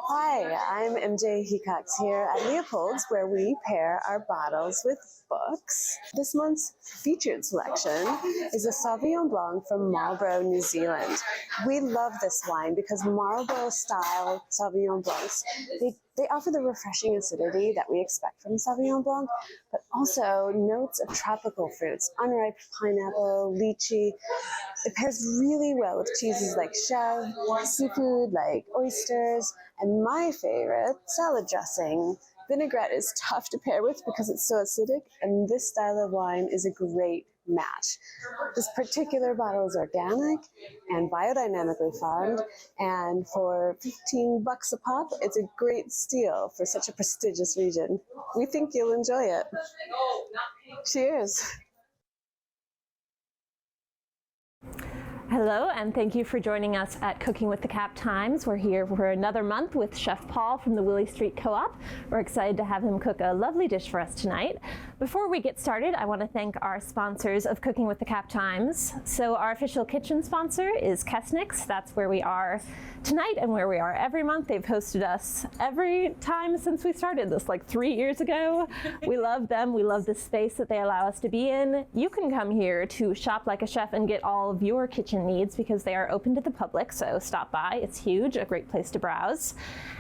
Hi, I'm MJ Hecox here at Leopold's, where we pair our bottles with books. This month's featured selection is a Sauvignon Blanc from Marlborough, New Zealand. We love this wine because Marlborough-style Sauvignon Blancs, they offer the refreshing acidity that we expect from Sauvignon Blanc, but also notes of tropical fruits, unripe pineapple, lychee. It pairs really well with cheeses like chèvre, seafood like oysters, and my favorite, salad dressing. Vinaigrette is tough to pair with because it's so acidic, and this style of wine is a great match. This particular bottle is organic and biodynamically farmed, and for $15 a pop, it's a great steal for such a prestigious region. We think you'll enjoy it. Cheers! Hello, and thank you for joining us at Cooking with the Cap Times. We're here for another month with Chef Paul from the Willy Street Co-op. We're excited to have him cook a lovely dish for us tonight. Before we get started, I want to thank our sponsors of Cooking with the Cap Times. So our official kitchen sponsor is Kesnick's. That's where we are tonight and where we are every month. They've hosted us every time since we started this, like 3 years ago. We love them. We love the space that they allow us to be in. You can come here to shop like a chef and get all of your kitchen needs because they are open to the public, so stop by. It's huge, a great place to browse.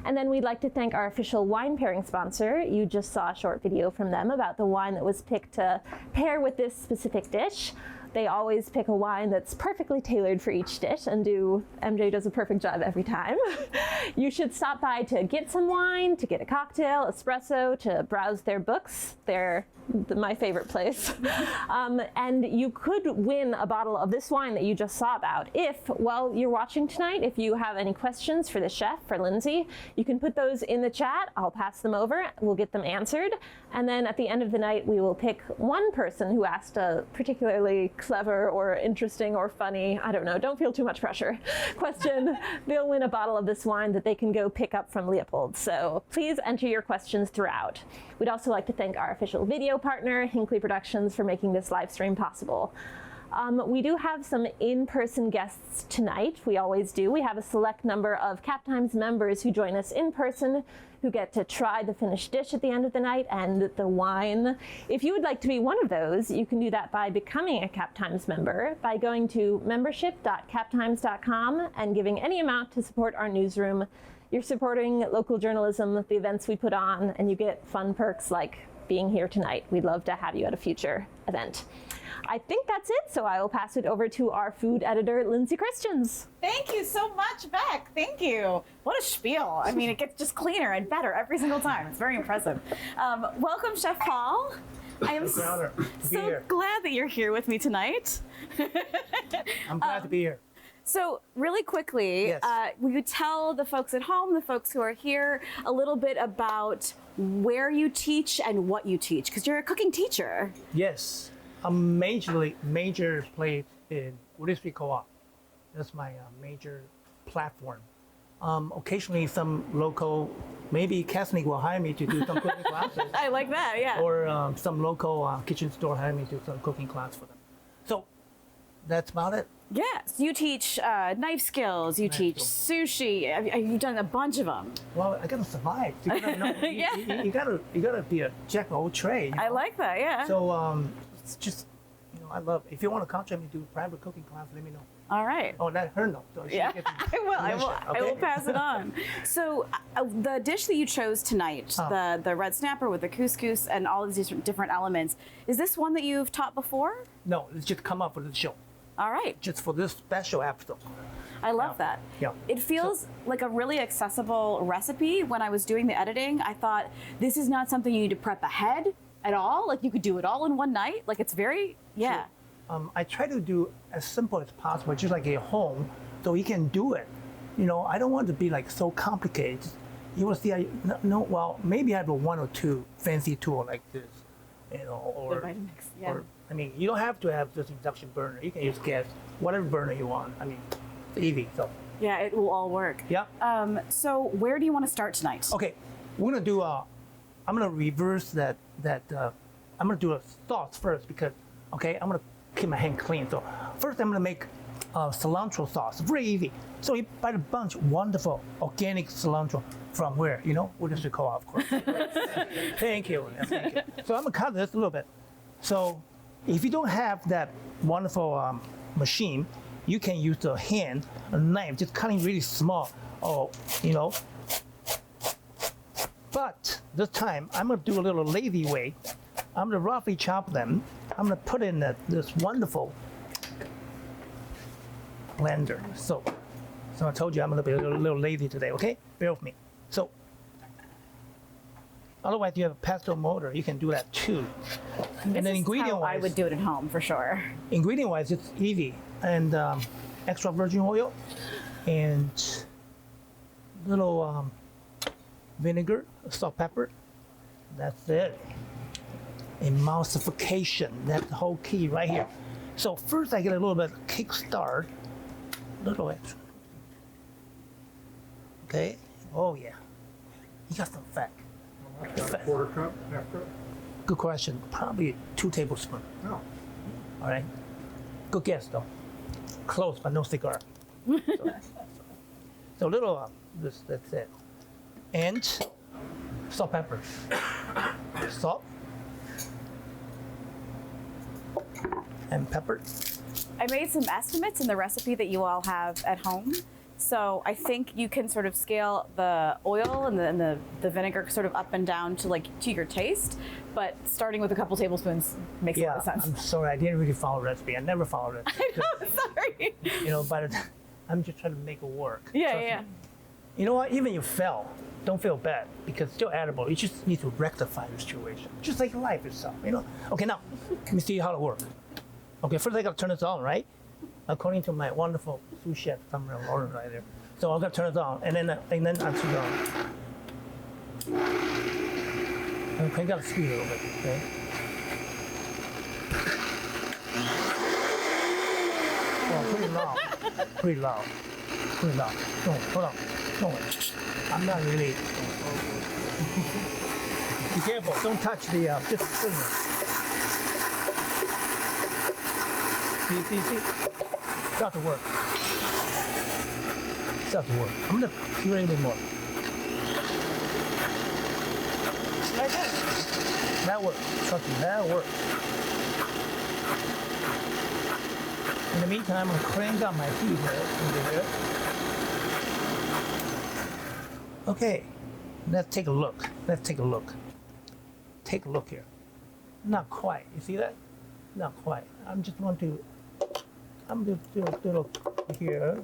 And then we'd like to thank our official wine pairing sponsor. You just saw a short video from them about the wine that was picked to pair with this specific dish. They always pick a wine that's perfectly tailored for each dish, and MJ does a perfect job every time. You should stop by to get some wine, to get a cocktail, espresso, to browse their books. They're my favorite place. And you could win a bottle of this wine that you just saw about if, while you're watching tonight, if you have any questions for the chef, for Lindsay, you can put those in the chat. I'll pass them over. We'll get them answered. And then at the end of the night, we will pick one person who asked a particularly clever or interesting or funny, I don't know, don't feel too much pressure, question. They'll win a bottle of this wine that they can go pick up from Leopold. So please enter your questions throughout. We'd also like to thank our official video partner, Hinkley Productions, for making this live stream possible. We do have some in-person guests tonight. We always do. We have a select number of Cap Times members who join us in person, who get to try the finished dish at the end of the night and the wine. If you would like to be one of those, you can do that by becoming a Cap Times member by going to membership.captimes.com and giving any amount to support our newsroom. You're supporting local journalism, the events we put on, and you get fun perks like being here tonight. We'd love to have you at a future event. I think that's it, so I will pass it over to our food editor, Lindsay Christians. Thank you so much, Beck. Thank you. What a spiel. I mean, it gets just cleaner and better every single time. It's very impressive. Welcome, Chef Paul. I am so glad that you're here with me tonight. I'm glad to be here. So really quickly, yes. Will you tell the folks at home, the folks who are here, a little bit about where you teach and what you teach? Because you're a cooking teacher. Yes. A major place in Willy Street Co-op. That's my major platform. Occasionally some local, maybe Kesnick will hire me to do some cooking classes. I like that, yeah. Or some local kitchen store hire me to do some cooking class for them. So that's about it. Yes, you teach knife skills, you teach sushi. You've done a bunch of them. Well, I gotta survive. You gotta, you gotta be a jack of all trades. I like that, yeah. So it's just, I love. If you want to contract me to do private cooking class, let me know. All right. Oh, let her know. So yeah, I will pass it on. So the dish that you chose tonight, the red snapper with the couscous and all of these different elements, is this one that you've taught before? No, it's just come up for the show. All right. Just for this special episode. I love that. Yeah. It feels like a really accessible recipe. When I was doing the editing, I thought this is not something you need to prep ahead at all. Like you could do it all in one night. Like it's very, yeah. Sure. I try to do as simple as possible, just like at home, so you can do it. I don't want to be like so complicated. You will see, well, maybe I have one or two fancy tool like this, or I mean, you don't have to have this induction burner. You can use gas, whatever burner you want. I mean, it's easy. So yeah, it will all work. Yeah. So where do you want to start tonight? Okay, we're gonna do I'm gonna reverse that. I'm gonna do a sauce first because, okay, I'm gonna keep my hand clean. So first I'm gonna make cilantro sauce. Very easy. So you buy a bunch wonderful organic cilantro from where? You know, Willy Street Co-op, of course. Thank you. Thank you. So I'm gonna cut this a little bit. So if you don't have that wonderful machine, you can use the hand, a knife, just cutting really small. Oh, you know. But this time, I'm gonna do a little lazy way. I'm gonna roughly chop them. I'm gonna put in this wonderful blender. So I told you I'm gonna be a little lazy today, okay? Bear with me. So, otherwise you have a pestle motor, you can do that too. And then ingredient-wise, I would do it at home for sure. ingredient-wise, it's easy. And extra virgin oil and little vinegar, salt, pepper. That's it. Emulsification, that's the whole key right here. So first I get a little bit of kickstart, little extra. Okay, oh yeah, you got some fat. Quarter cup, half cup? Good question, probably 2 tablespoons. No. All right, good guess though. Close, but no cigar. So little, that's it. And salt, pepper. Salt. And pepper. I made some estimates in the recipe that you all have at home. So I think you can sort of scale the oil and the vinegar sort of up and down to your taste, but starting with a couple tablespoons makes a lot of sense. I'm sorry, I didn't really follow recipe. I never followed it. I know, sorry. You know, but I'm just trying to make it work. Yeah, Trust yeah. me. You know what? Even you fail, don't feel bad because it's still edible. You just need to rectify the situation, just like life itself. You know. Okay, now let me see how it works. Okay, first I gotta turn this on, right? According to my wonderful sous chef, somewhere Lauren right there. So I'm gonna turn it on, and then I turn it on. Okay, gotta speed a little bit, okay? Oh, pretty loud, pretty loud, pretty loud. No, hold on, don't worry. I'm not really. Be careful, don't touch the, just put it. See. Start to work. Start to work. I'm gonna do a little bit more. That works. Trust me, that works. In the meantime, I'm gonna crank up my heat here. Okay, let's take a look. Take a look here. Not quite. You see that? Not quite. I'm gonna do a little here.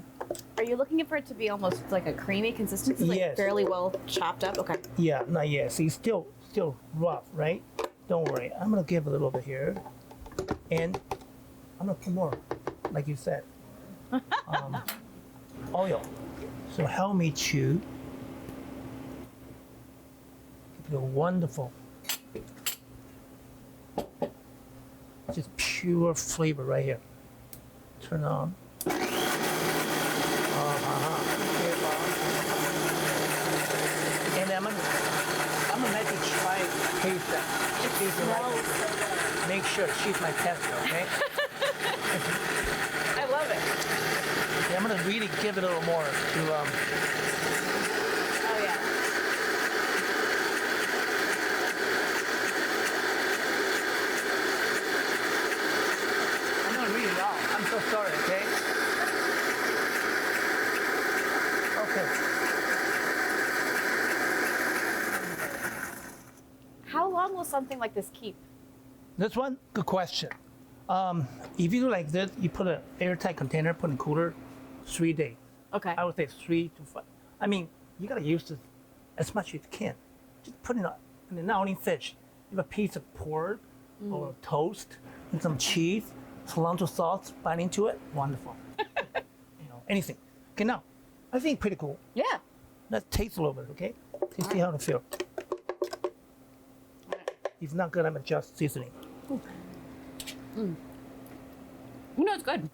Are you looking for it to be almost like a creamy consistency, like Yes. fairly well chopped up? Okay. Yeah, not yet. See, still rough, right? Don't worry. I'm gonna give a little bit here, and I'm gonna put more, like you said, oil. So help me to give you a wonderful, just pure flavor right here. Turn on. And I'm gonna let you try taste that. Taste it right. Make sure she's my tester, okay? I love it. Yeah, I'm gonna really give it a little more to Oh yeah. I'm not really loud. I'm so sorry, okay? Okay. How long will something like this keep? This one, good question. If you do like this, you put an airtight container, put in cooler, 3 days. Okay. I would say 3 to 5. I mean, you gotta use this as much as you can. Just put it on, and not only fish. You have a piece of pork or toast and some cheese, cilantro sauce, bite into it. Wonderful. You know, anything. Okay, now, I think pretty cool. Yeah. Let's taste a little bit, okay? To see how it feels. If not good, I'm gonna adjust seasoning. You know, it's good.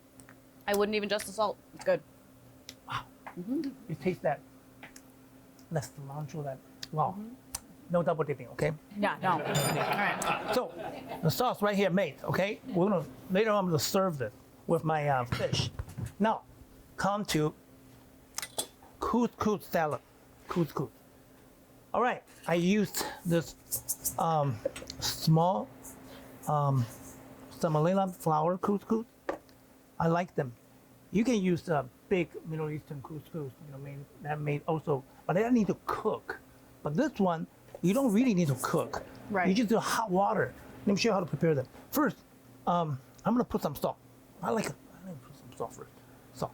I wouldn't even adjust the salt. It's good. You taste that. That's cilantro, that. Wow. No double dipping, okay? Yeah, no. All right. So, the sauce right here made, okay? Later on, I'm gonna serve this with my fish. Now, come to couscous salad. Couscous. All right, I used this small semolina flour couscous. I like them. You can use a big Middle Eastern couscous, made also, but they don't need to cook. But this one, you don't really need to cook. Right. You just do hot water. Let me show you how to prepare them. First, I'm gonna put some salt. I'm gonna put some salt first. Salt.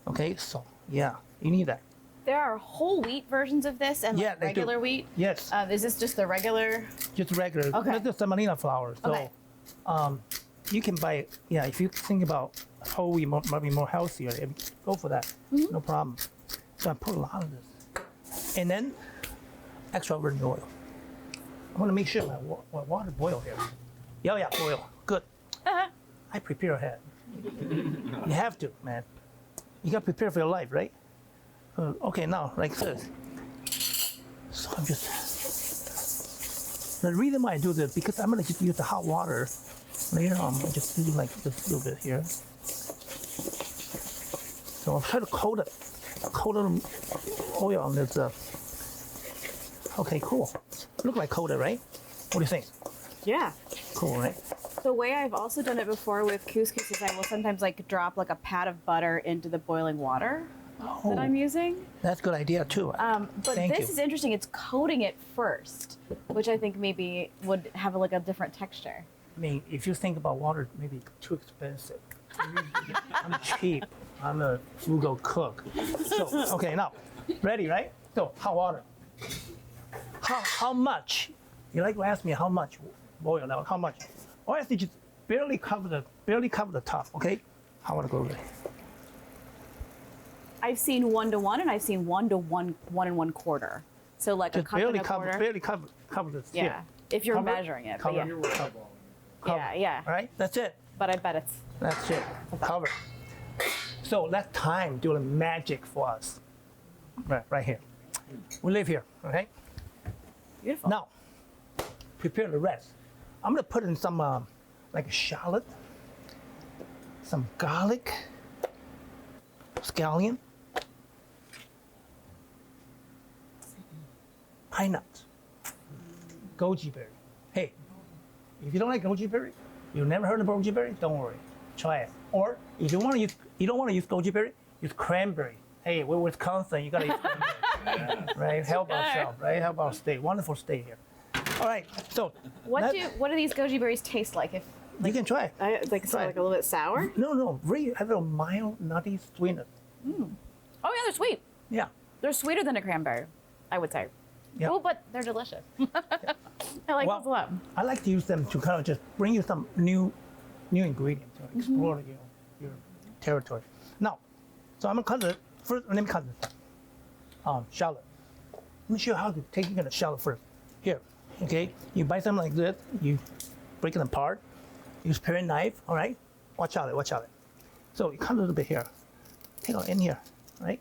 Okay, salt. Yeah, you need that. There are whole wheat versions of this and Yeah, they do. regular wheat. Yes. Is this just the regular? Just regular. Okay. That's the semolina flour. So, Okay. you can buy. Yeah, if you think about whole wheat might be more healthier, go for that. No problem. So I put a lot of this, and then extra virgin oil. I want to make sure my water boil here. Yeah, boil. Good. I prepare ahead. You have to, man. You got to prepare for your life, right? Okay, now like this. So I'm just. The reason why I do this because I'm gonna just use the hot water later on. I just do like this a little bit here. So I'll try to coat the oil on this. Okay, cool. Look like coated, right? What do you think? Yeah. Cool, right? The way I've also done it before with couscous is I will sometimes like drop like a pat of butter into the boiling water that I'm using. That's a good idea too. But Thank this you. is interesting. It's coating it first, which I think maybe would have like a different texture. I mean, if you think about water, maybe too expensive. I'm cheap. I'm a frugal cook. So, okay, now, ready, right? So, hot water. How much? You like to ask me how much boil now? How much? All I have to just barely cover the top. Okay, hot water go away. I've seen 1 to 1, and I've seen 1 to 1 and 1/4. So like a Just cup and a quarter. barely cover this. Yeah, Here. if you're Cover it, measuring it. cover But it. yeah. Cover. Yeah. All right, that's it. But I bet it's. That's it. Cover. So let time do the magic for us. Right here. We live here, okay? Beautiful. Now, prepare the rest. I'm gonna put in some like a shallot, some garlic, scallion, pine nuts, goji berry. Hey, if you don't like goji berry, you never heard of goji berry, don't worry, try it. Or if you don't want to use goji berry, use cranberry. Hey, we're Wisconsin, you gotta use cranberry. Right? Help ourselves, right? Help our state. Wonderful state here. All right, so What do these goji berries taste like? If you can try it. like Try it. a little bit sour? No, really have a mild, nutty sweetness. Oh yeah, they're sweet. Yeah. They're sweeter than a cranberry, I would say. Yeah. Oh, but they're delicious. I like those a lot. I like to use them to kind of just bring you some new ingredients, to explore your territory. Now, so I'm gonna cut it. First, let me cut this. Shallot. Let me show you how to take the shallot first. Here, okay? You buy something like this, you break it apart, use paring knife, all right? Watch out. So you cut a little bit here, take out in here, right?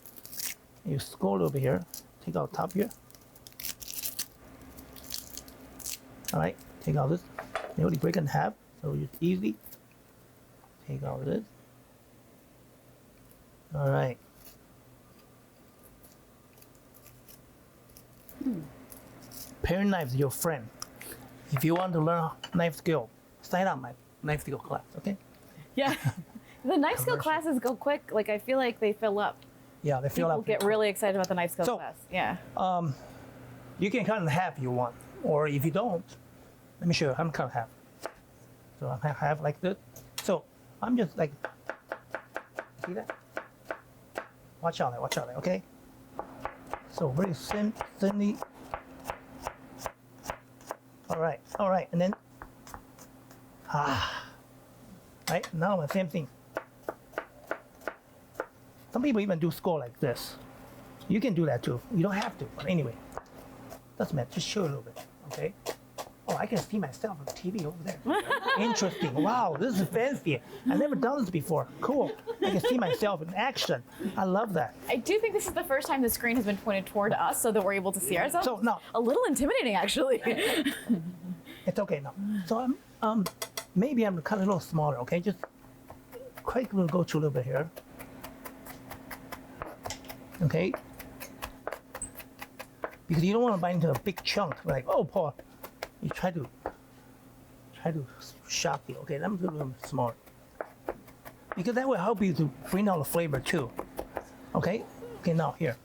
You score a little bit here, take out top here. All right, take out this. You already break it in half, so it's easy. Take out this. All right. Paring knife is your friend. If you want to learn knife skill, sign up my knife skill class, okay? Yeah. The knife skill classes go quick. Like I feel like they fill up. Yeah, they fill People up. get really excited about the knife skill So- class. Yeah. You can cut in half if you want, or if you don't, let me show you. I'm cut in half. So I have like this. So I'm just like, see that? Watch out, okay? So very thinly. All right, and then, right, now the same thing. Some people even do score like this. You can do that too. You don't have to, but anyway. Doesn't matter, just show a little bit, okay? Oh, I can see myself on TV over there. Interesting, wow, this is fancy. I've never done this before, cool. I can see myself in action. I love that. I do think this is the first time the screen has been pointed toward us so that we're able to see ourselves. So now, A little intimidating, actually. it's okay now. So maybe I'm gonna cut it a little smaller, okay? Just quick, we'll go through a little bit here. okay? Because you don't want to bite into a big chunk, like, oh, Paul, you try to shock it, okay? Let me do a little smaller. Because that will help you to bring out the flavor too, okay? Okay, now here,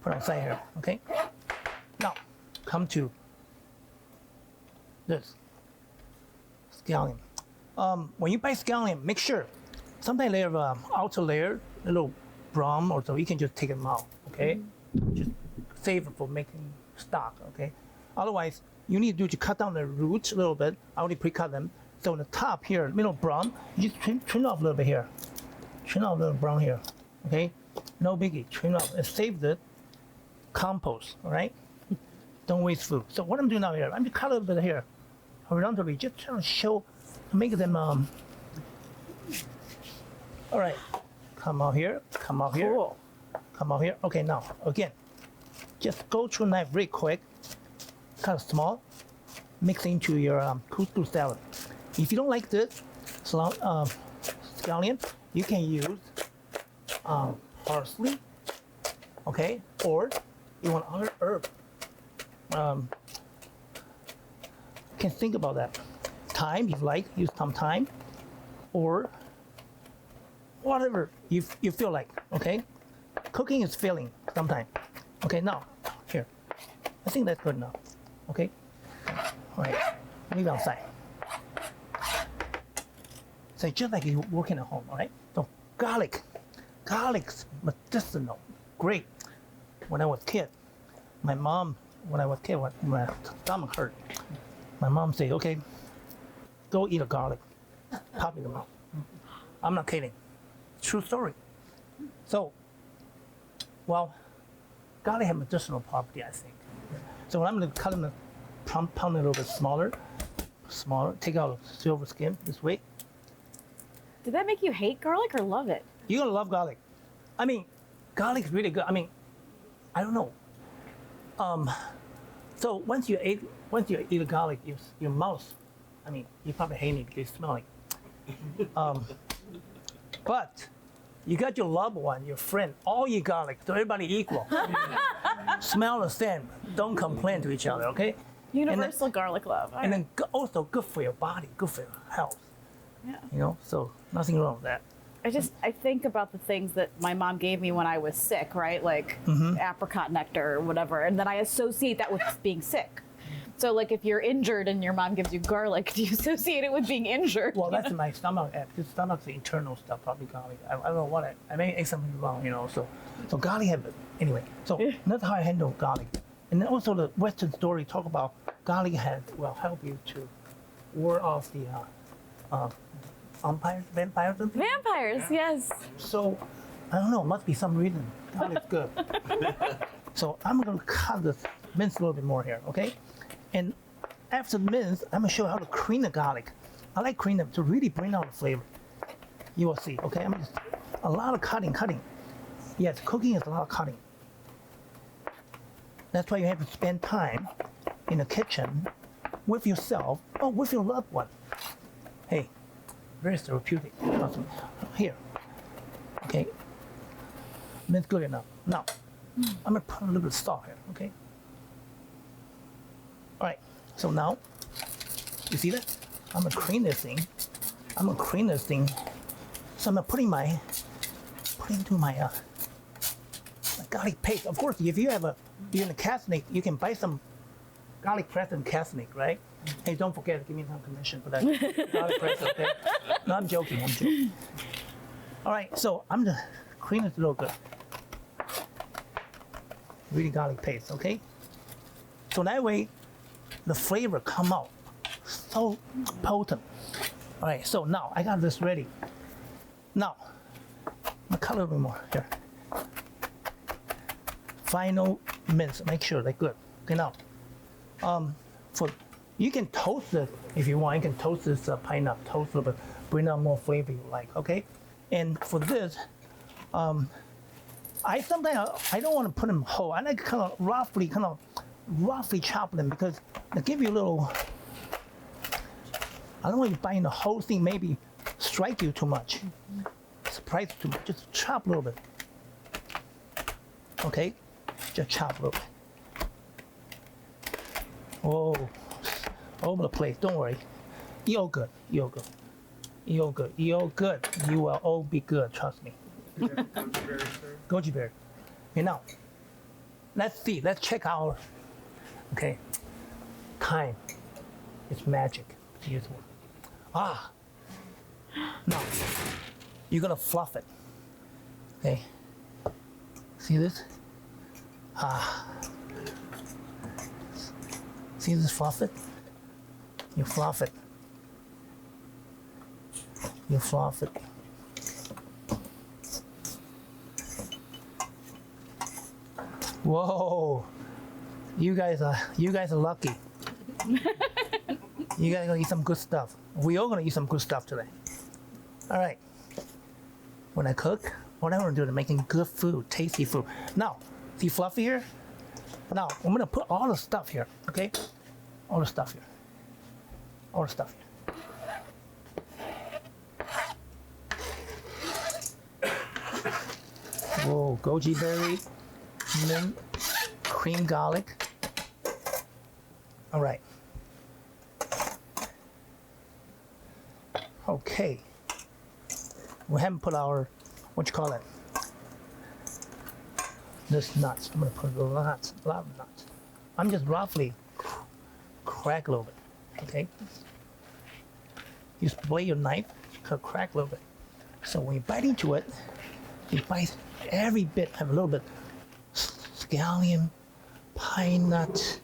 put it on side here, okay? Now, come to this, scallion. When you buy scallion, make sure, sometimes they have an outer layer, a little brown, or so you can just take them out, okay? Just save it for making stock, okay? Otherwise, you need to cut down the roots a little bit. I already pre-cut them. So on the top here, middle brown, you just trim off a little bit here. Trim off a little brown here, okay? No biggie, trim off and save the compost, all right? Don't waste food. So what I'm doing now here, I'm just cut a little bit here, horizontally, just trying to show, make them, all right, come out here, come out here, Cool. come out here. Okay, now, again, just go through a knife really quick, kind of small, mix into your couscous salad. If you don't like this scallion, you can use parsley, okay, or you want other herb. Can think about that. Thyme, if you like, use some thyme, or whatever you feel like, okay? Cooking is feeling sometimes. Okay, now, here. I think that's good enough, okay? All right, leave it outside. So just like you're working at home, all right? So garlic's medicinal, great. When I was a kid, my mom, when my stomach hurt, my mom said, okay, go eat a garlic, pop it in the mouth. I'm not kidding, true story. So, well, garlic has medicinal property, I think. So I'm gonna cut them, pound it a little bit smaller, take out the silver skin this way. Did that make you hate garlic or love it? You're gonna love garlic. I mean, garlic's really good. I mean, I don't know. So once you eat a garlic, your mouth, I mean, you probably hate me because you smell it. But you got your loved one, your friend, all eat garlic, so everybody equal. Smell the same. Don't complain to each other, okay? Universal garlic love. And then also good for your body, good for your health. Yeah. You know, so nothing wrong with that. I think about the things that my mom gave me when I was sick, right? Like apricot nectar or whatever, and then I associate that with being sick. So like if you're injured and your mom gives you garlic, do you associate it with being injured? Well, that's my stomach. Because stomach's the internal stuff, probably garlic. I don't know what I may ate something wrong, you know. So garlic have it anyway. So that's how I handle garlic. And then also the Western story talk about garlic will help you to ward off the vampires. Vampires, yes. So I don't know. Must be some reason. Garlic's good. So I'm gonna cut this mince a little bit more here, okay? And after the mince, I'm gonna show you how to cream the garlic. I like cream them to really bring out the flavor. You will see, okay? I'm just a lot of cutting. Yes, cooking is a lot of cutting. That's why you have to spend time in the kitchen with yourself or with your loved one. Hey, very therapeutic. Awesome. Here, okay? Mince good enough. Now, I'm gonna put a little bit of salt here, okay? All right, so now, you see that? I'm gonna cream this thing. So I'm gonna put into my garlic paste. Of course, if you're in a Catholic, you can buy some garlic press and Catholic, right? Hey, don't forget to give me some commission for that garlic press, okay? No, I'm joking. All right, so I'm gonna cream it a little bit. Really garlic paste, okay? So that way, the flavor come out so potent. All right, so now I got this ready. Now, I'm gonna cut a little bit more here. Final mince, make sure they're good. Okay, now, you can toast it if you want. You can toast this pineapple, toast a little bit, bring out more flavor you like, okay? And for this, I don't want to put them whole. I like kind of roughly chop them because they give you a little. I don't want you buying the whole thing. Maybe strike you too much, surprise you too much. Just chop a little bit. Okay, just chop a little bit. Oh, over the place. Don't worry. You all good. You all good. You all good. You all good. You will all be good. Trust me. Goji berry. Okay, now let's see. Let's check our. Okay, thyme. It's magic. It's useful. Ah. Now you're gonna fluff it. Okay. See this? Ah. See this fluff it? You fluff it. You fluff it. Whoa. You guys are lucky. You guys gonna eat some good stuff. We all gonna eat some good stuff today. All right. When I cook, what I'm gonna do is making good food, tasty food. Now, see fluffy here? Now, I'm gonna put all the stuff here, okay? All the stuff here. All the stuff here. Whoa, goji berry, mint, cream garlic. All right. Okay. We haven't put our, what you call it? This nuts. I'm gonna put a lot of nuts. I'm just roughly crack a little bit, okay? You split your knife, crack a little bit. So when you bite into it, you bite every bit, have a little bit scallion, pine nut,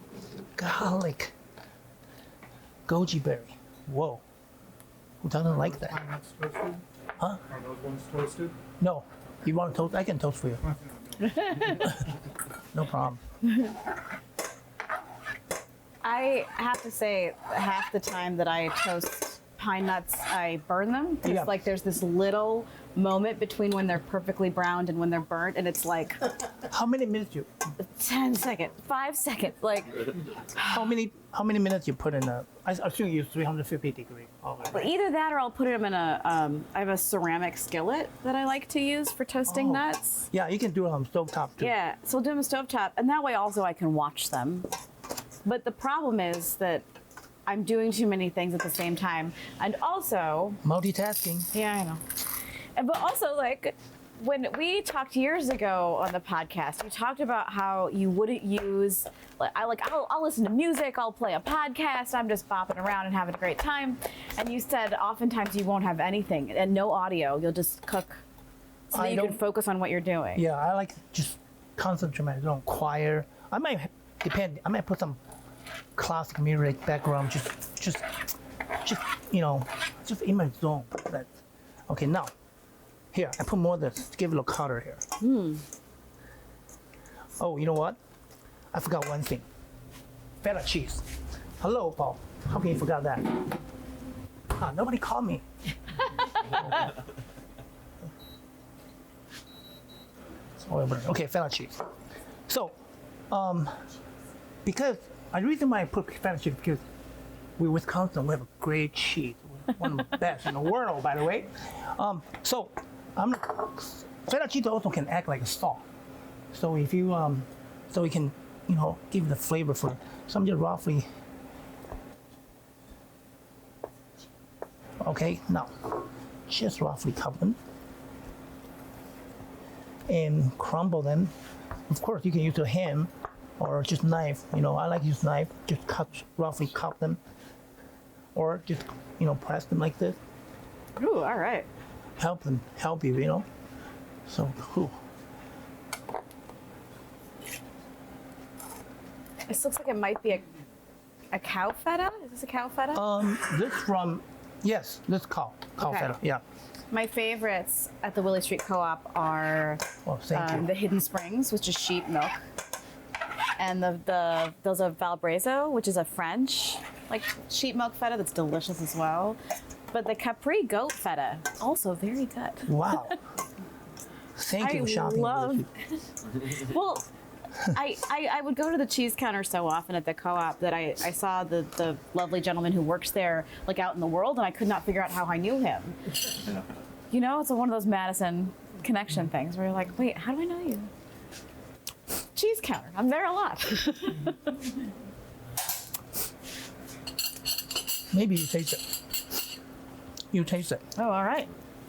garlic, goji berry. Whoa. Who doesn't like that? Nuts toasted? Huh? Are those ones toasted? No. You want to toast? I can toast for you. No problem. I have to say, half the time that I toast pine nuts, I burn them. 'Cause Yeah. like there's this little moment between when they're perfectly browned and when they're burnt, and it's like How many minutes 10 seconds, 5 seconds. Like how many minutes you put in a? I assume you use 350 degree oven. Well, either that or I'll put them in a, I have a ceramic skillet that I like to use for toasting nuts. Yeah, you can do it on stovetop too. Yeah, so I'll do them stovetop, and that way also I can watch them. But the problem is that I'm doing too many things at the same time. And also, Multitasking. yeah, I know. But also, like, when we talked years ago on the podcast, you talked about how you wouldn't use, I'll listen to music, I'll play a podcast, I'm just bopping around and having a great time. And you said oftentimes you won't have anything and no audio, you'll just cook so that you can focus on what you're doing. Yeah, I like just concentrate on choir. I might put some classic music background, just in my zone. Okay, now. Here, I put more of this to give it a little color here. Oh, you know what? I forgot one thing. Feta cheese. Hello, Paul. How can you forget that? Nobody called me. Okay, feta cheese. So, because the reason why I put feta cheese because we're Wisconsin, we have a great cheese, one of the best in the world, by the way. So. Feta cheese also can act like a salt. So if you so it can give the flavor for it. So I'm just roughly. Okay, now just roughly cover them and crumble them. Of course, you can use a hand or just knife. I like to use knife. Just roughly cut them, or just press them like this. Ooh, all right. Help you, So, This looks like it might be a cow feta. Is this a cow feta? Yes, this cow Okay. feta, yeah. My favorites at the Willy Street Co-op are Thank you. the Hidden Springs, which is sheep milk, and those are Valbraiso, which is a French sheep milk feta that's delicious as well. But the Capri goat feta, also very good. Wow. Thank you for shopping. Well, I would go to the cheese counter so often at the co-op that I saw the lovely gentleman who works there out in the world, and I could not figure out how I knew him. It's one of those Madison connection things where you're like, wait, how do I know you? cheese counter. I'm there a lot. Maybe you taste it. You taste it. Oh, all right.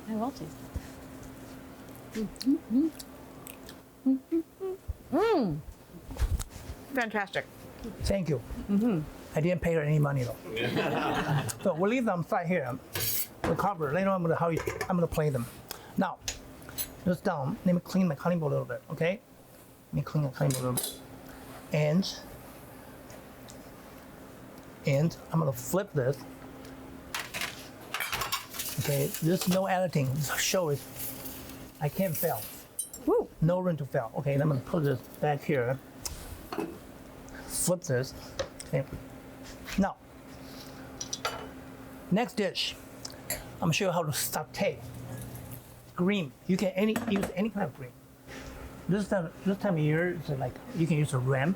I will taste it. Fantastic. Thank you. I didn't pay her any money though. So we'll leave them right here. We'll cover. Later on, I'm gonna play them. Now, just down. Let me clean my cutting board a little bit. Okay. Let me clean the cutting board a little bit. And I'm gonna flip this. Okay. There's no editing. This show is. I can't fail. Woo. No room to fail. Okay. And I'm gonna put this back here. Flip this. Okay. Now, next dish, I'm gonna show you how to saute green. You can use any kind of green. This time of year, it's like you can use a ramp.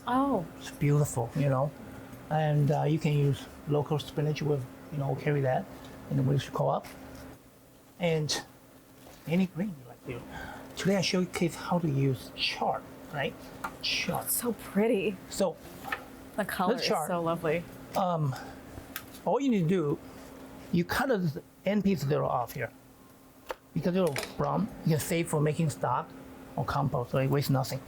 Oh. It's beautiful, you know, and you can use local spinach with, carry that in the Willy Street Co-op, and any green you like to. Today I showcase how to use chard, right? Chard. So pretty. So. The color is chard. so lovely. All you need to do, you cut the end piece of it off here. Because it'll brown, you can save for making stock or compost, so it wastes nothing.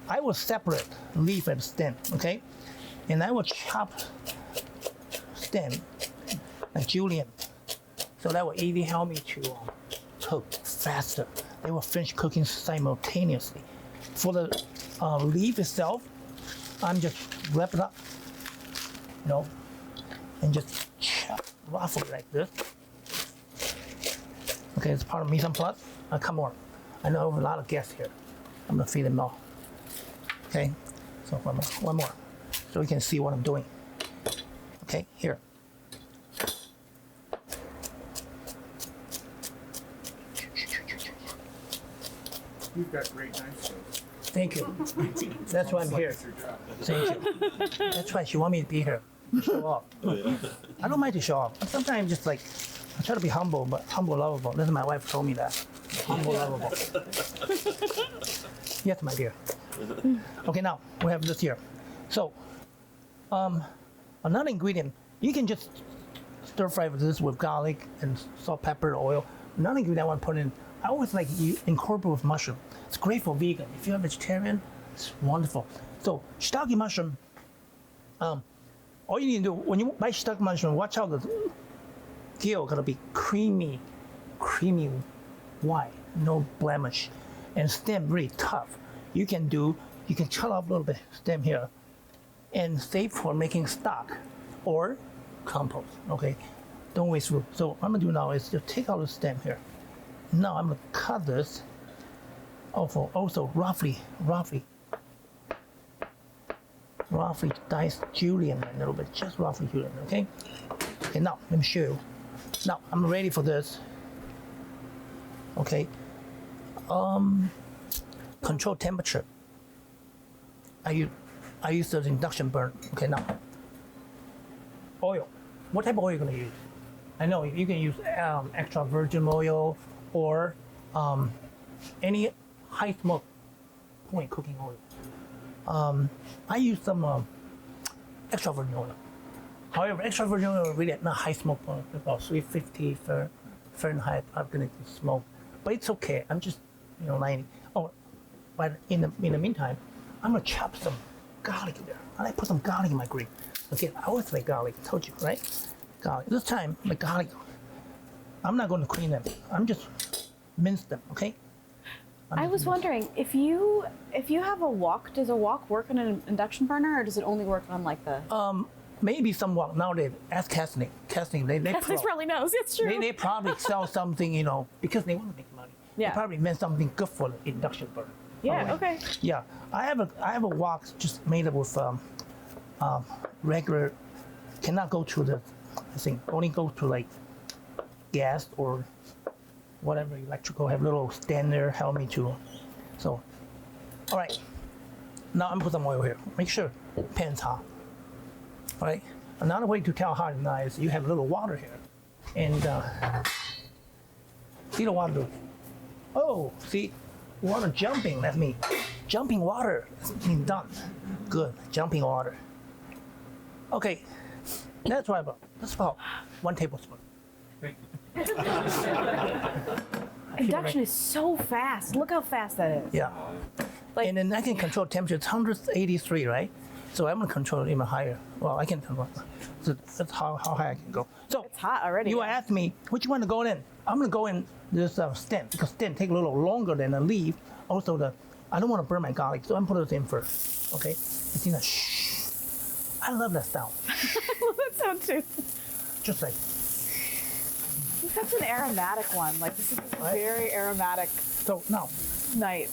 I will separate leaf and stem, okay? And I will chop stem like julienne. So that will easily help me to cook faster. They will finish cooking simultaneously. For the leaf itself, I'm just wrap it up, and just chop roughly like this. Okay, it's part of mise en place. Come on, I know I have a lot of guests here. I'm gonna feed them all. Okay, so one more, so you can see what I'm doing. Okay, here. You've got great knife skills. Thank you. That's why I'm here. Thank you. That's why she want me to be here. Show off. I don't mind to show off. Sometimes just like I try to be humble, but humble lovable. This is my wife told me that. Humble lovable. Yes, my dear. Okay, now we have this here. So, another ingredient you can just stir fry this with garlic and salt, pepper, oil. Another ingredient I want to put in. I always like you incorporate with mushroom. It's great for vegan. If you're a vegetarian, it's wonderful. So shiitake mushroom. All you need to do when you buy shiitake mushroom, watch out the gill gotta be creamy white, no blemish, and stem really tough. You can cut off a little bit stem here, and save for making stock or compost. Okay, don't waste room. So what I'm gonna do now is just take out the stem here. Now I'm gonna cut this also roughly diced julienne a little bit, just roughly julienne, okay? Okay, now let me show you. Now I'm ready for this. Okay. Control temperature. I use the induction burn. Okay, now oil. What type of oil are you gonna use? I know you can use extra virgin oil or any high smoke point cooking oil. I use some extra virgin oil. However, extra virgin oil really not high smoke point, about 350 Fahrenheit organic smoke, but it's okay. I'm just 90. Oh, but in the meantime, I'm gonna chop some garlic there. I like put some garlic in my green. Okay, I always like garlic. Told you, right? Garlic. This time, the garlic. I'm not going to clean them. I'm just mince them. Okay. I was wondering if you have a wok, does a wok work on an induction burner, or does it only work on like the? Maybe some wok nowadays. Ask Cassidy. They probably knows. It's true. They probably sell something, because they want to make money. Yeah. They probably meant something good for the induction burner. Yeah. Okay. Yeah, I have a wok just made up with regular. Cannot go to the thing. Only go to like gas or whatever electrical. Have little stand there, help me to. So, all right. Now I'm put some oil here. Make sure pan's hot. All right. Another way to tell hot or not is you have a little water here, and see the water. Oh, see, water jumping. That's me. Jumping water. That's been done. Good. Jumping water. Okay. That's about 1 tablespoon. Induction is so fast. Look how fast that is. Yeah. And then I can control temperature. It's 183, right? So I'm gonna control it even higher. Well, I can control. So that's how high I can go. So It's hot already. you asked me which one to go in. I'm gonna go in this stem because stem take a little longer than a leaf. Also, I don't want to burn my garlic, so I'm putting it in first. Okay. It's in a shh. I love that sound. That sounds too. Just like That's an aromatic one. Like this is a Right. very aromatic so. Now, night.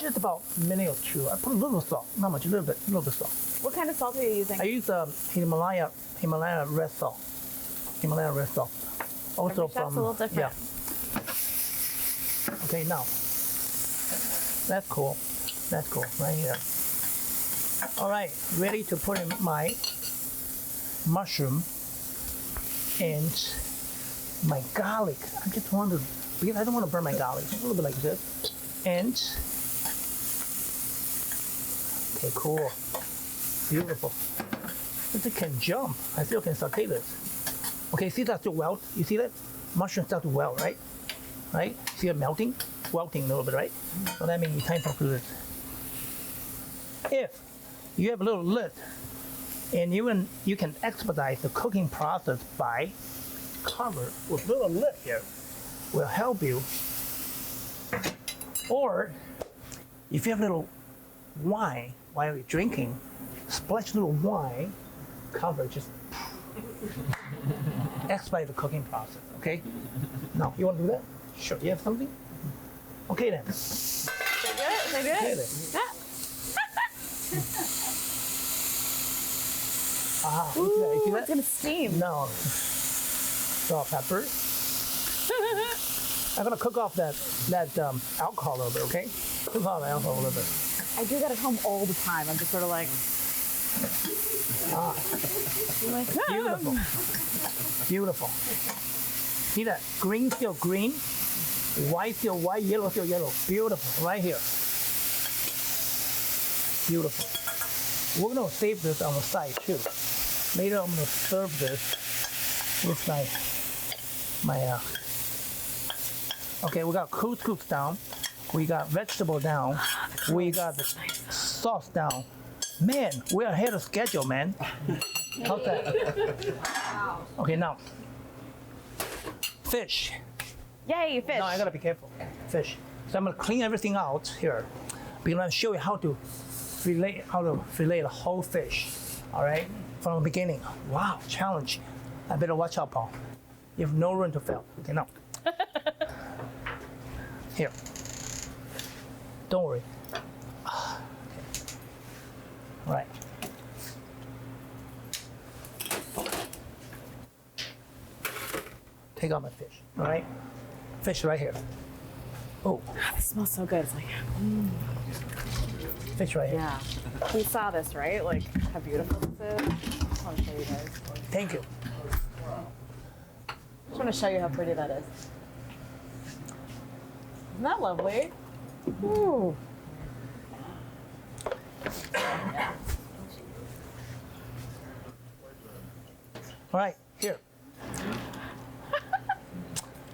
just about a minute or two. I put a little salt, not much, a little bit salt. What kind of salt are you using? I use Himalaya red salt. Himalaya red salt. Also Every shop's a little different. Yeah. Okay, now that's cool. That's cool right here. All right, ready to put in my mushroom and my garlic. I just want to, because I don't want to burn my garlic. A little bit like this. And okay, cool, beautiful. This can jump. I still can saute this. Okay, see that still welt? You see that? Mushroom start to welt, right? Right? See it melting? Welting a little bit, right? So that means it's time for this. If you have a little lid, and you can expedite the cooking process by cover with a little lid here. Will help you. Or if you have a little wine while you're drinking, splash a little wine, cover, just expedite the cooking process, okay? Now, you want to do that? Sure. You have something? Okay then. Is that good? Okay then. You see that? You see Ooh, that? it's gonna steam. No. Salt, pepper. I'm gonna cook off that alcohol a little bit, okay? Cook off the alcohol a little bit. I do that at home all the time. I'm just sort of like, I'm like, Beautiful. Beautiful. See that? Green still green, white still white, yellow still yellow. Beautiful. Right here. Beautiful. We're gonna save this on the side too. Later I'm gonna serve this with my okay, we got couscous down, we got vegetable down, we got the sauce down. Man, we're ahead of schedule, man. How's that? Okay, now fish. yay, fish. Now I gotta be careful. Fish. So I'm gonna clean everything out here. Because I'm gonna show you how to fillet the whole fish. All right, from the beginning. Wow, challenge. I better watch out, Paul. You have no room to fail. Okay, now. Here. Don't worry. Okay. All right. Take out my fish. All right. Fish right here. Oh, This smells so good. It's like, fish right here. yeah. We saw this, right? Like how beautiful this is. I just want to show you guys. Thank you. Just want to show you how pretty that is. Isn't that lovely? Ooh. All right, here.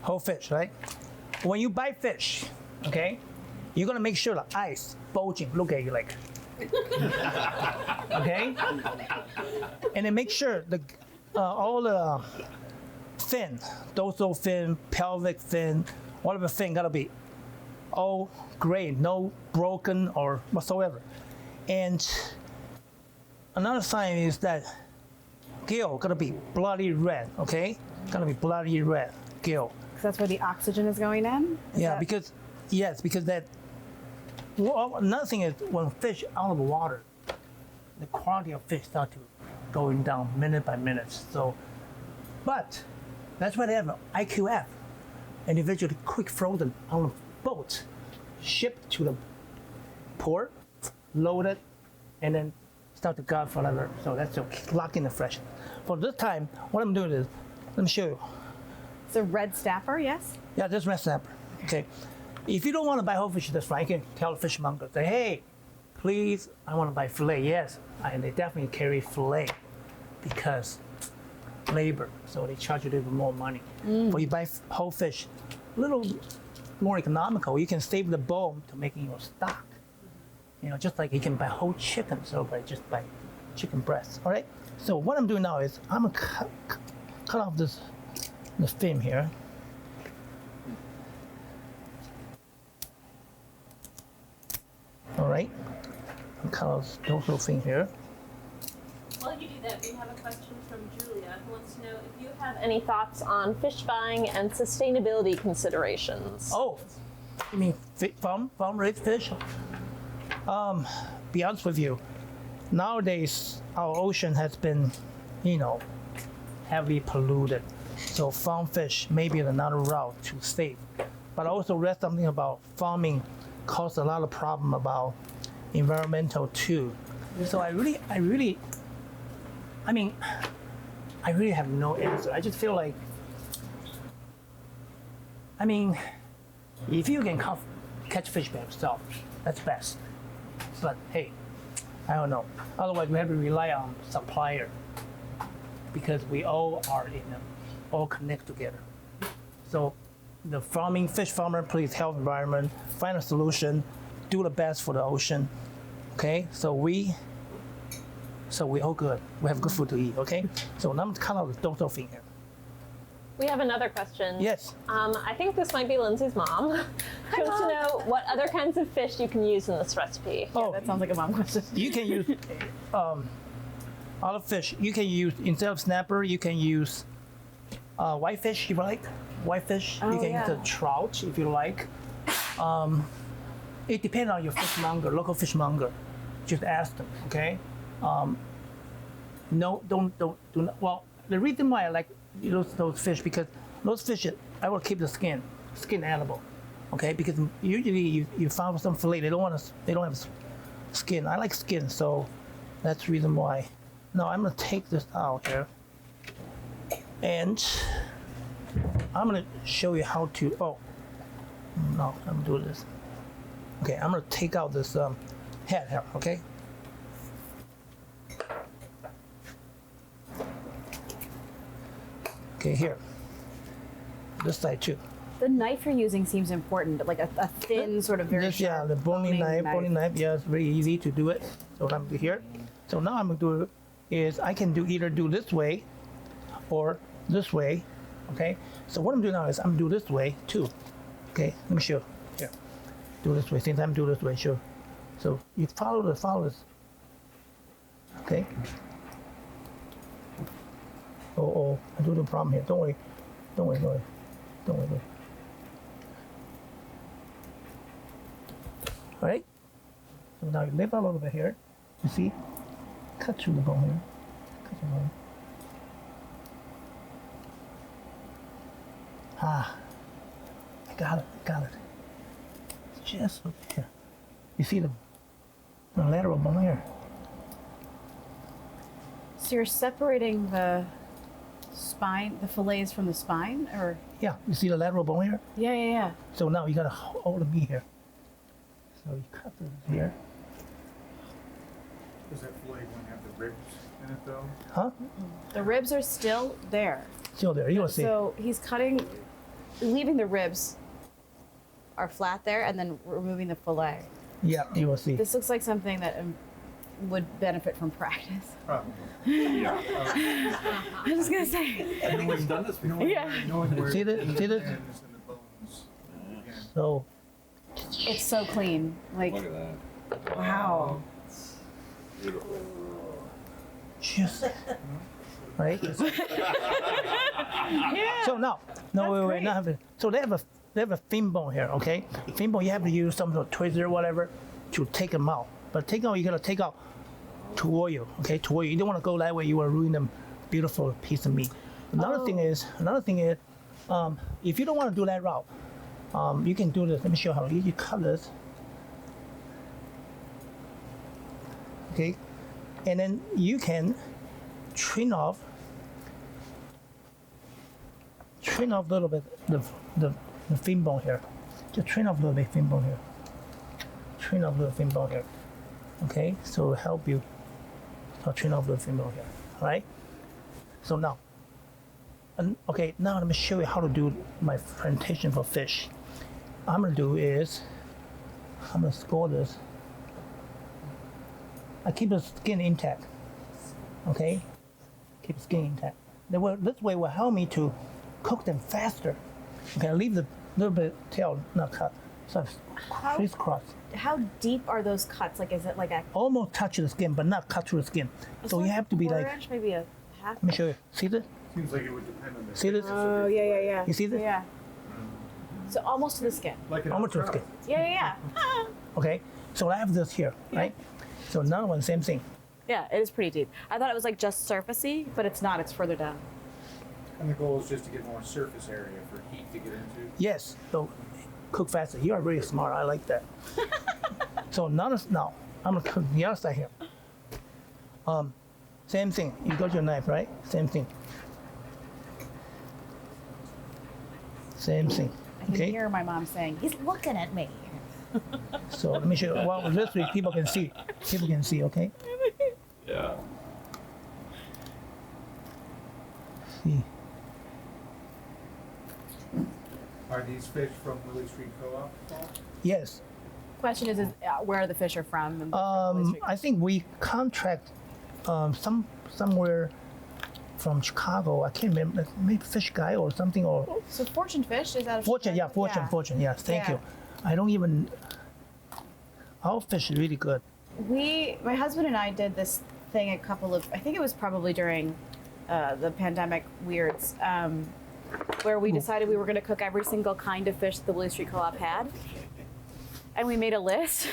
Whole fish, right? When you buy fish, okay, you're gonna make sure the eyes bulging, look at you like, okay? And then make sure the all the fin, dorsal fin, pelvic fin, whatever fin gotta be all gray, no broken or whatsoever. And another sign is that gill gotta be bloody red, okay? Gotta be bloody red, gill. That's where the oxygen is going in? Yeah, because that. Well, another thing is when fish out of the water, the quality of fish start to going down minute by minute. So, but that's why they have an IQF, individually quick frozen on a boat, shipped to the port, loaded, and then start to guard forever. So that's to lock in the freshness. For this time, what I'm doing is, let me show you. It's a red snapper, yes? Yeah, this red snapper. Okay, If you don't want to buy whole fish, that's fine. You can tell the fishmonger, say, hey, please, I want to buy fillet. Yes, and they definitely carry fillet because labor, so they charge you a little bit more money. But you buy whole fish, a little more economical. You can save the bone to making your stock. You know, just like you can buy whole chicken, so by just buy chicken breast. All right. So what I'm doing now is I'm gonna cut off the fin here. All right. I'll cut off the little thing here. While you do that, we have a question from Julia who wants to know if you have any thoughts on fish buying and sustainability considerations. Oh, you mean farm-raised fish? Be honest with you, nowadays our ocean has been, you know, heavily polluted. So farm fish may be another route to save. But I also read something about farming causes a lot of problem about environmental too. So I really have no answer. I just feel like, I mean, if you can catch fish by yourself, that's best. But hey, I don't know. Otherwise, we have to rely on supplier because we all are all connect together. So the fish farmer, please help environment, find a solution, do the best for the ocean. Okay, so we all good. We have good food to eat. Okay, so now I'm cut out the dorsal fin here. We have another question. Yes. I think this might be Lindsay's mom. She wants to know what other kinds of fish you can use in this recipe. Yeah, that sounds like a mom question. You can use olive fish. You can use, instead of snapper, you can use whitefish if you like. Whitefish. You can use a trout if you like. It depends on your fishmonger, local fishmonger. Just ask them, okay? No, do not. Well, the reason why I like those fish because those fish, I will keep the skin edible, okay? Because usually you found some fillet, they don't have skin. I like skin, so that's the reason why. Now I'm gonna take this out here, and I'm gonna show you how to. Oh, no, I'm gonna do this. Okay, I'm gonna take out this head here, okay? Okay, here. This side too. The knife you're using seems important, like a thin sort of very sharp. Yeah, the bony knife. Yeah, it's very easy to do it. So I'm here. So now I'm gonna do is I can either do this way or this way. Okay. So what I'm doing now is I'm gonna do this way too. Okay. Let me show. Here. Do this way. Since I'm doing this way, sure. So you follow this. Okay. Oh, I do the problem here. Don't worry. All right. So now you lift a little bit here. You see? Cut through the bone here. Cut the bone. Ah, I got it. It's just over here. You see the lateral bone here? So you're separating the spine, the fillets from the spine, or? Yeah, you see the lateral bone here? Yeah. So now you gotta hold the meat here. So you cut this here. Does that fillet one have the ribs in it though? Huh? The ribs are still there. Still there, you will see. So he's leaving the ribs are flat there, and then removing the fillet. Yeah, you will see. This looks like something that would benefit from practice. I'm just gonna say. No one's done this before. Yeah. See this? And the bones. So, It's so clean. Like, Look at that. wow. Beautiful. just right. So now, wait. Now so they have a fin bone here, okay? Fin bone, you have to use some sort of tweezer or whatever to take them out. But you gotta take out toward you, okay? Toward you. You don't want to go that way. You will ruin them beautiful piece of meat. Another thing is, if you don't want to do that route, you can do this. Let me show you how you cut this. Okay, and then you can trim off a little bit the fin bone here. just trim off a little bit fin bone here. Trim off a little fin bone here. Okay, so it'll help you. So trim off a little fin bone here. All right. So now, okay, now let me show you how to do my presentation for fish. I'm gonna do is, I'm gonna score this. I keep the skin intact. Okay, keep the skin intact. This way will help me to cook them faster. Okay, I leave the little bit tail not cut, so crisscross. How deep are those cuts? Like, is it like a Almost touch the skin, but not cut through the skin. So you have to be like. inch, maybe a half? Let me show you. See this? Seems like it would depend on the. See this? Oh, yeah. You see this? Yeah. So almost to the skin. Like an Almost to the avocado. skin. Yeah. Okay, so I have this here, right? So another one, same thing. Yeah, it is pretty deep. I thought it was like just surfacey, but it's not. It's further down. And the goal is just to get more surface area for heat to get into. Yes, so cook faster. You are really smart. I like that. So now I'm gonna cook the other side here. Same thing. You got your knife, right? Same thing. Same thing. I can Okay. hear my mom saying, "He's looking at me." So let me show you. Well, this way people can see. People can see. Okay. Yeah. See. Are these fish from Willy Street Co-op? Yes. Question is where the fish are from. And I think we contract somewhere from Chicago. I can't remember. Maybe Fish Guy or something or so Fortune Fish is out of Fortune. Yeah, Chicago? Fortune. Yes, thank Yeah. you. I don't even. Our fish is really good. My husband and I did this thing I think it was probably during the pandemic weirds, where we decided we were going to cook every single kind of fish the Willy Street Co-op had. And we made a list.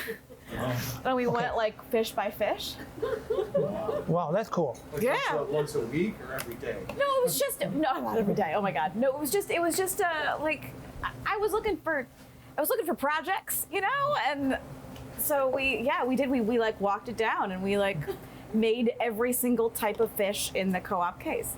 And we went like fish by fish. Wow, that's cool. Like Yeah. once a week or every day? No, it was just not every day. Oh my god. No, it was just like I was looking for projects, you know, and so we like walked it down and we like made every single type of fish in the co-op case.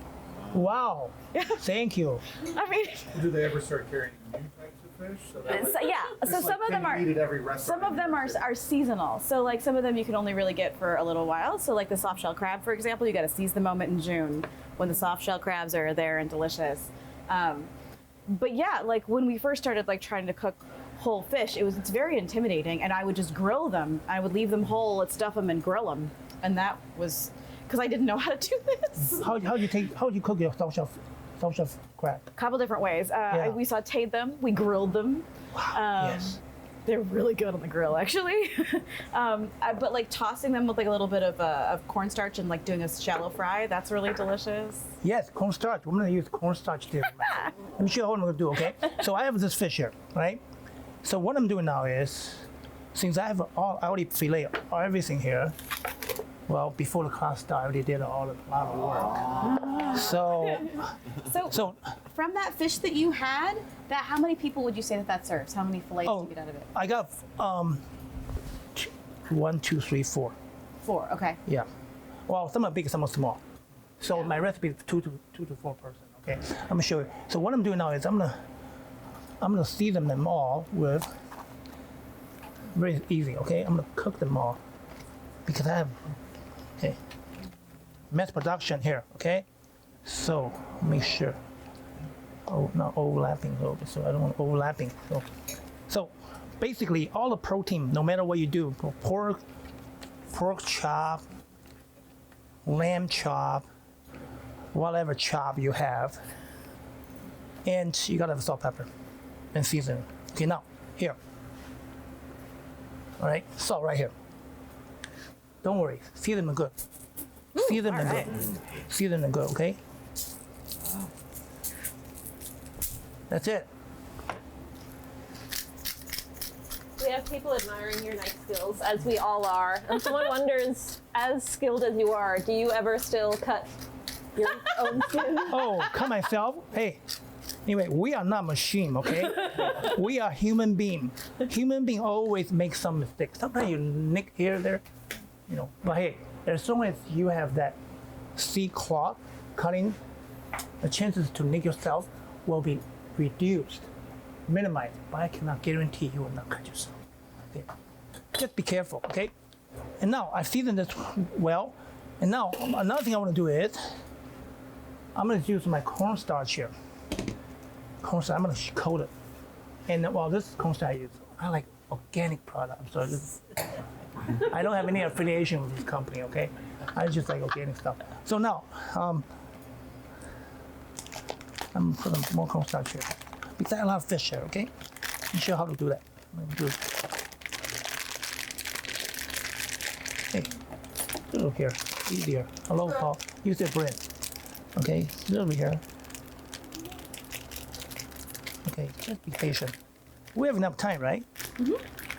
Wow. Thank you. I mean, Do they ever start carrying new types of fish? So that so, yeah. So it's some like of them can are you eat at every restaurant some of them are seasonal. So like some of them you can only really get for a little while. So like the soft shell crab, for example, you got to seize the moment in June when the soft shell crabs are there and delicious. But yeah, like when we first started like trying to cook whole fish, it's very intimidating, and I would just grill them. I would leave them whole, I'd stuff them and grill them, and that was because I didn't know how to do this. How do you cook your soft shell crab? A couple different ways. We sautéed them, we grilled them. Yes. They're really good on the grill, actually. But like tossing them with like a little bit of cornstarch and like doing a shallow fry, that's really delicious. Yes, cornstarch. We're gonna use cornstarch there. Let me show you what I'm gonna do. Okay. So I have this fish here, right? So what I'm doing now is, since I already fillet everything here. Well, before the class started, I already did a lot of work. So From that fish that you had, how many people would you say that serves? How many fillets do you get out of it? I got 1, 2, 3, 4. 4. Okay. Yeah. Well, some are big, some are small. So my recipe is 2 to 4 person. Okay. I'm gonna show you. So what I'm doing now is I'm gonna season them all with very easy. Okay. I'm gonna cook them all because I have mass production here. Okay. So make sure. Oh, not overlapping a little bit. So I don't want overlapping. So basically, all the protein, no matter what you do, pork chop, lamb chop, whatever chop you have, and you gotta have salt, pepper, and season. Okay, now here. All right, salt right here. Don't worry, season them good. Season them good. Season them good. Okay. That's it. We have people admiring your knife skills, as we all are. And someone wonders, as skilled as you are, do you ever still cut your own skin? Oh, cut myself? Hey. Anyway, we are not machine, okay? We are human being. Human being always make some mistakes. Sometimes you nick here, there, you know. But hey, as long as you have that C-cloth cutting, the chances to nick yourself will be reduced minimize, but I cannot guarantee you will not cut yourself. Okay. Just be careful, okay? And now I've seasoned this well. And now another thing I want to do is I'm going to use my cornstarch here. Cornstarch, I'm going to coat it. And well, this cornstarch I like organic product. So I don't have any affiliation with this company, okay? I just like organic stuff. So now I'm going to put more cornstarch here. Because I have a lot of fish here, okay? Let me show you how to do that. Hey, look here, easier. Hello, Paul. Use your brain. Okay, over here. Okay, just be patient. We have enough time, right? Mm-hmm.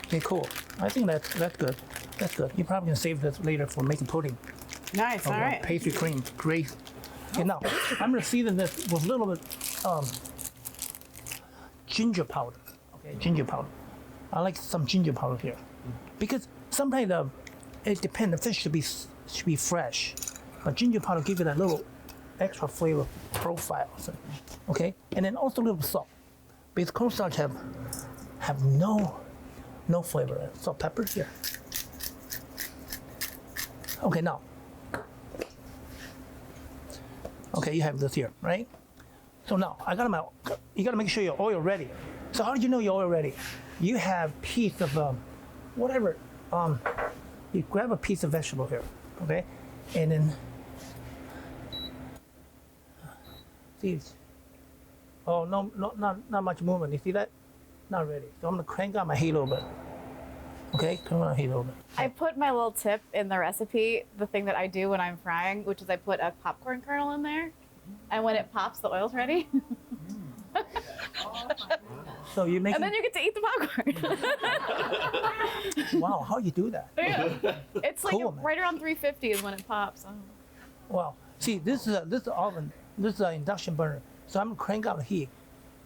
Okay, cool. I think that's good. That's good. You probably can save this later for making pudding. Nice. All right. Pastry cream, great. Okay, now I'm gonna season this with a little bit ginger powder. Okay, ginger powder. I like some ginger powder here because sometimes it depends. The fish should be fresh, but ginger powder gives it a little extra flavor profile. So, okay, and then also a little salt because cornstarch have no flavor. Salt, pepper here. Okay, now. Okay, you have this here, right? So now you gotta make sure your oil ready. So how do you know your oil ready? You have piece of whatever. You grab a piece of vegetable here, okay, and then see. Oh no, not much movement. You see that? Not ready. So I'm gonna crank up my heat a little bit. Okay, crank up my heat a little bit. I put my little tip in the recipe, the thing that I do when I'm frying, which is I put a popcorn kernel in there, and when it pops, the oil's ready. So you make. And then you get to eat the popcorn. Wow, how you do that? Yeah. It's like Cool, right around 350 is when it pops. Oh. Wow. See, this is an oven. This is an induction burner. So I'm gonna crank up the heat.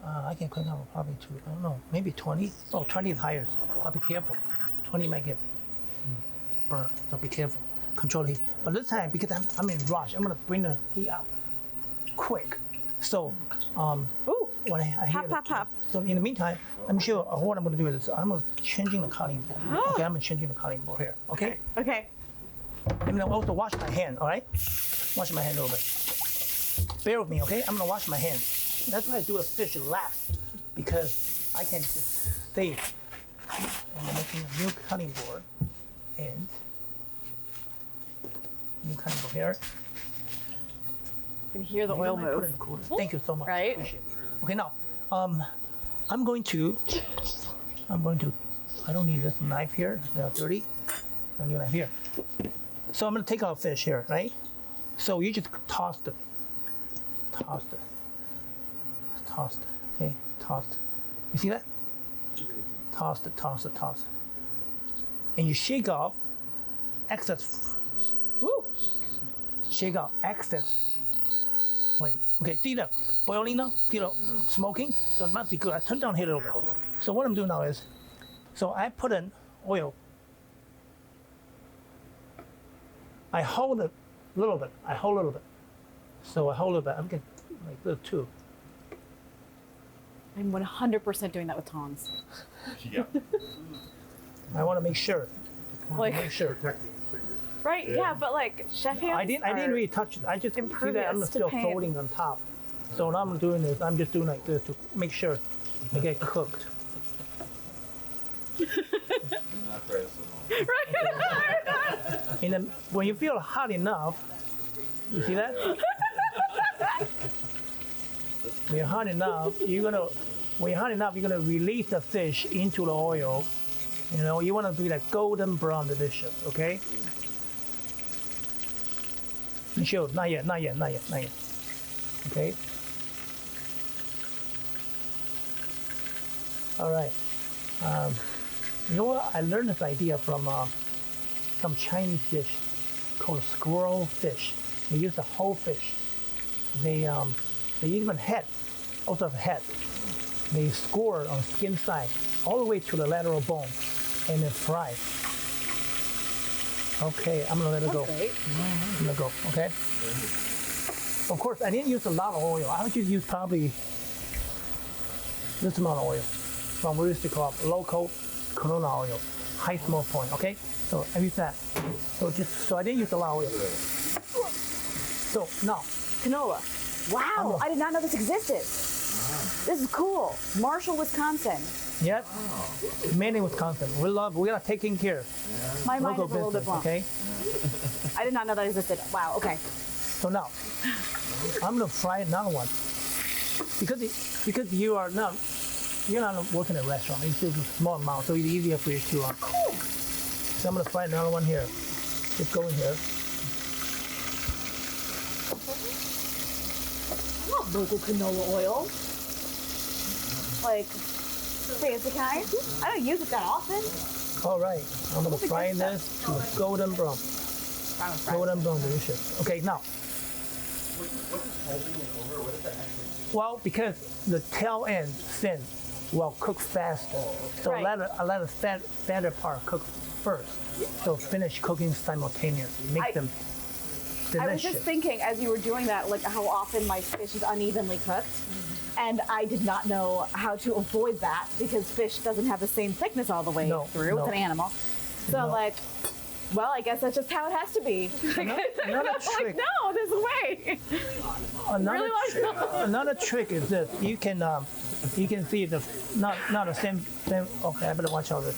I can crank up probably to, I don't know, maybe 20. Oh, 20 is higher. I'll be careful. 20 might get burned. So be careful. Control the heat. But this time, because I'm in rush, I'm gonna bring the heat up quick. So, Ooh. when I hear Pop. So in the meantime, I'm sure what I'm gonna do is I'm gonna changing the cutting board. Okay, I'm changing the cutting board here. Okay. Okay. I'm gonna also wash my hand. All right. Wash my hand a little bit. Bear with me, okay? I'm gonna wash my hand. That's why I do a fish last, because I can just save. And I'm making a new cutting board, and new cutting board here. You can hear the oil Put it in move. the cooler. Thank you so much. Right? Appreciate it. Okay, now, I'm going to, I don't need this knife here, they're dirty. I need a knife here. So I'm gonna take out fish here, right? So you just toss it. Okay, toss it. You see that? Toss it. And you shake off excess. Woo. Shake off excess flame. Okay, see that boiling now? See that smoking? So it must be good. I turn down here a little bit. So what I'm doing now is, so I put in oil. I hold it a little bit. So I hold it back. I'm getting like this too. I'm 100% doing that with tongs. Yeah. I want to make sure. Like, Protecting his fingers. right? Yeah, but like chef hands. I didn't really touch it. I just see that I'm impervious still to pain. folding on top. So now I'm doing this. I'm just doing like this to make sure they get cooked. Do not press it on. And then when you feel hot enough, you see that? When you're hot enough, you're gonna release the fish into the oil. You know, you want to be like golden brown delicious, okay? Michelle, not yet. Okay. All right. You know what? I learned this idea from some Chinese dish called squirrel fish. They use the whole fish. They even head, also the head. They score on skin side all the way to the lateral bone, and then fry. Okay, I'm gonna let it go. Great. I'm gonna go. Okay. Of course, I didn't use a lot of oil. I would just use probably this amount of oil from Willy Street Co-op, local canola oil, high smoke point. Okay, so I use that. So I didn't use a lot of oil. So now, Canola. Wow, I did not know this existed. This is cool. Marshall, Wisconsin. yes, made in Wisconsin. We are taking care. My mind Local is a little bit business, blown. okay? I did not know that existed. Wow, okay. So now, I'm gonna fry another one because you're not working at a restaurant. It's just a small amount, so it's easier for you to. So I'm gonna fry another one here. Just go in here. I love local canola oil. Like fancy kind. I don't use it that often. All right, I'm gonna fry this to a golden brown. Golden brown, delicious. Okay, now. What is holding it over? What does that actually do? Well, because the tail end fin will cook faster, so Right. let the fatter part cook first. So finish cooking simultaneously. Make them delicious. I was just thinking as you were doing that, like how often my fish is unevenly cooked. And I did not know how to avoid that because fish doesn't have the same thickness all the way through with an animal. So I'm like, well, I guess that's just how it has to be. Another Like, trick. no, there's a way. Another trick is this. You can see the not the same. Okay, I better watch all this.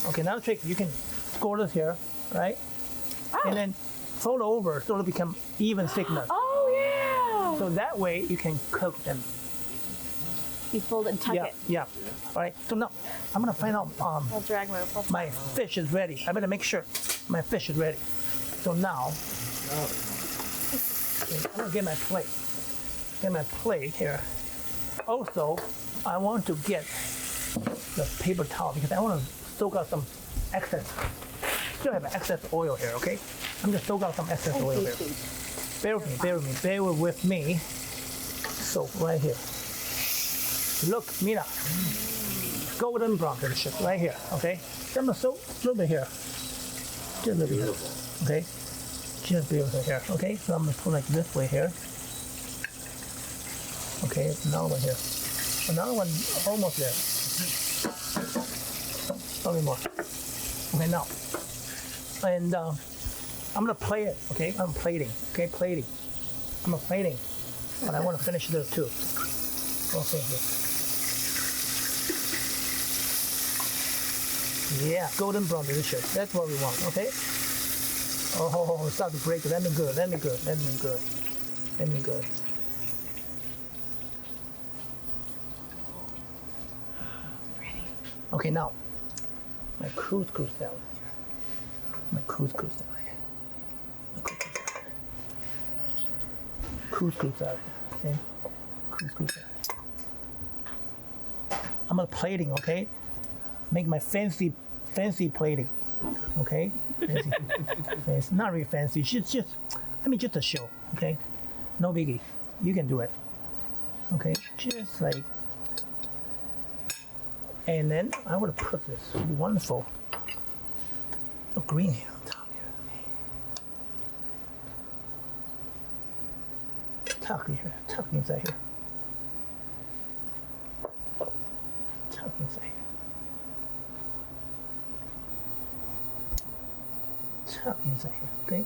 Okay, another trick. You can score this here, right? And then fold over so it'll become even thickness. Oh, yeah. So that way you can cook them. You fold it and tuck it. Yeah. All right. So now I'm gonna find out. Little drag move. My fish is ready. I better make sure my fish is ready. So now I'm gonna get my plate. Get my plate here. Also, I want to get the paper towel because I want to soak out some excess. Still have excess oil here, okay? I'm gonna soak out some excess oil here. Bear with me. So right here. Look, Mina. Golden brown delicious right here, okay? So I'm gonna soak a little bit here. Just a little bit here, okay? Just a little bit here, okay? So I'm gonna put like this way here. Okay, another one here. Another one almost there. Only more. Okay, now. And I'm gonna plate it, okay? I'm plating, okay? Plating. I'm plating. But I wanna finish this too. Okay, here. Yeah, golden brown delicious. That's what we want, okay? Oh, it's starting to break. Let me good. Okay, now, my couscous salad. Couscous salad, okay? Couscous salad. I'm gonna plating, okay? Make my fancy plating, okay? Fancy. Not really fancy. Just a show, okay? No biggie. You can do it, okay? Just like, and then I would put this wonderful green here on top here. Tuck inside here. Tuck inside here. Tuck inside here, okay?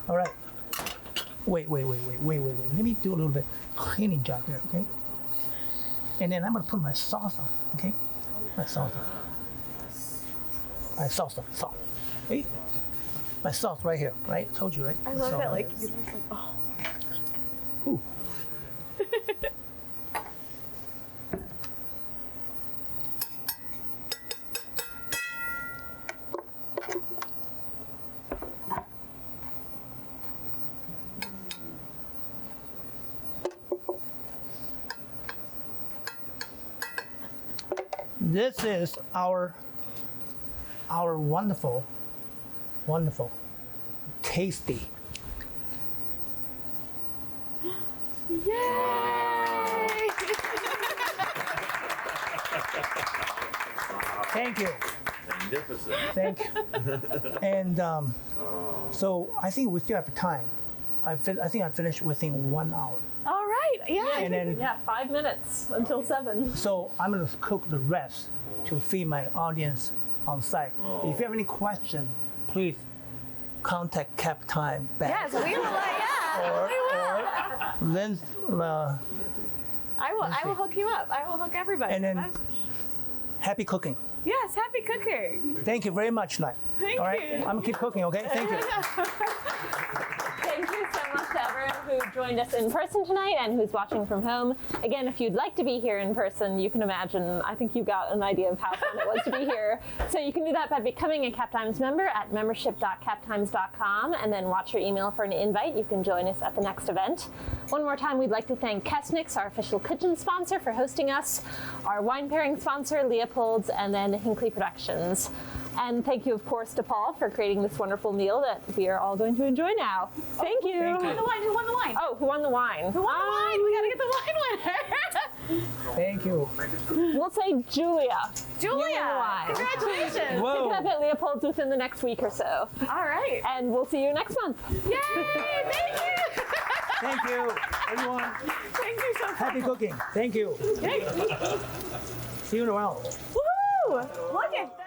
All right. Wait. Let me do a little bit cleaning job here, okay? And then I'm gonna put my sauce on, okay? My sauce on. Salt. Hey, my sauce right here, right? Told you, right? I love that, like, you're just like, oh. Ooh. This is our wonderful, tasty. Yay! Thank you. Magnificent. Thank you. And so I think we still have time. I think I finished within 1 hour. Yeah. And then, Yeah, 5 minutes until 7. so I'm gonna cook the rest to feed my audience on site. If you have any question, please contact Cap Time back. Yes, we will. We will. Then, I will hook you up. I will hook everybody. and then, happy cooking. Yes, happy cooking. Thank you very much, Nye. Thank All right, you. I'm gonna keep cooking, okay? Thank you. Thank you so much to everyone who joined us in person tonight and who's watching from home. Again, if you'd like to be here in person, you can imagine, I think you've got an idea of how fun it was to be here. So you can do that by becoming a Cap Times member at membership.captimes.com and then watch your email for an invite. You can join us at the next event. One more time, we'd like to thank Kesnick's, our official kitchen sponsor, for hosting us, our wine pairing sponsor, Leopold's, and then Hinckley Productions. And thank you, of course, to Paul for creating this wonderful meal that we are all going to enjoy now. Thank you. Who won the wine? Who won the wine? Oh, who won the wine? Who won the wine? We gotta get the wine winner. Thank you. We'll say Julia. Julia, congratulations. Pick it up at Leopold's within the next week or so. All right. And we'll see you next month. Yay! Thank you. Thank you, everyone. Thank you so much. Happy cooking. Thank you. See you around. Woohoo! Look at that.